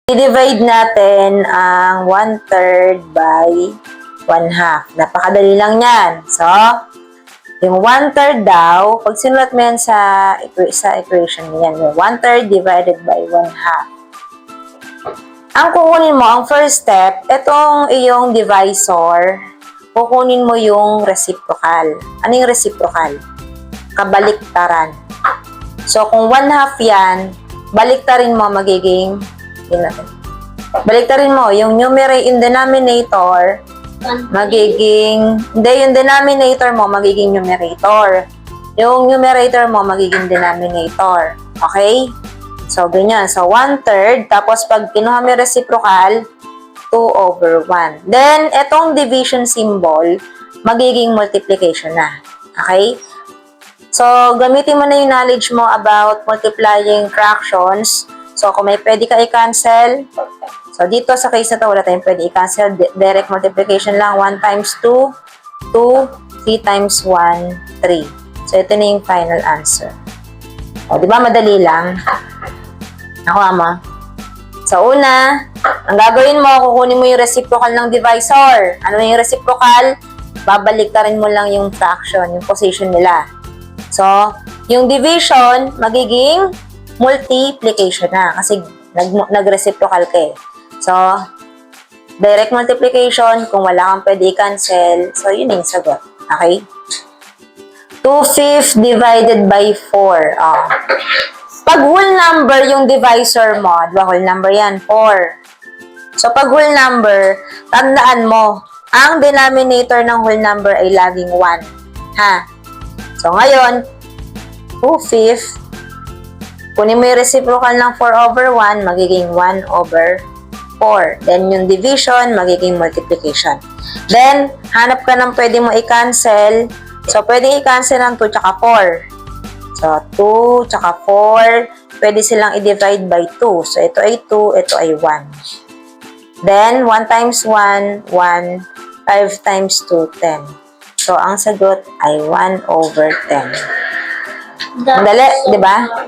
I-divide natin ang 1/3 by 1/2. Napakadali lang yan. So, yung 1/3 daw, pag sinulat mo yan sa equation yan, yung 1/3 divided by 1/2. Ang kukunin mo, ang first step, itong iyong divisor, kukunin mo yung reciprocal. Ano yung reciprocal? Kabaliktaran. So, kung 1/2 yan, baliktarin mo, magiging baliktarin mo, yung yung denominator, magiging, hindi, yung denominator mo, magiging numerator. Yung numerator mo, magiging denominator. Okay? So, ganyan. So, 1/3, tapos pag kinuha mo reciprocal, 2/1. Then, etong division symbol, magiging multiplication na. Okay? So, gamitin mo na yung knowledge mo about multiplying fractions. So, kung may pwede ka i-cancel, so dito sa case na to, wala tayong pwede i-cancel. Direct multiplication lang. 1 times 2, 2, 3 times 1, 3. So, ito na yung final answer. O, di ba madali lang? Nakuha mo? So, una, ang gagawin mo, kukunin mo yung reciprocal ng divisor. Ano yung reciprocal? Babaliktarin mo lang yung fraction, yung position nila. So, yung division, magiging multiplication na kasi nag-reciprocal ka eh. So, direct multiplication, kung wala kang pwede i-cancel, so yun yung sagot. Okay? 2/5 divided by 4. Oh. Pag whole number yung divisor mo, diba whole number yan, 4. So, pag whole number, tandaan mo, ang denominator ng whole number ay laging 1. Ha? So, ngayon, 2/5, kunin mo yung reciprocal ng 4/1, magiging 1/4. Then, yung division, magiging multiplication. Then, hanap ka ng pwede mo i-cancel. So, pwede i-cancel ng 2 tsaka 4. So, 2 tsaka 4, pwede silang i-divide by 2. So, ito ay 2, ito ay 1. Then, 1 times 1, 1. 5 times 2, 10. So, ang sagot ay 1/10. Dali, di ba?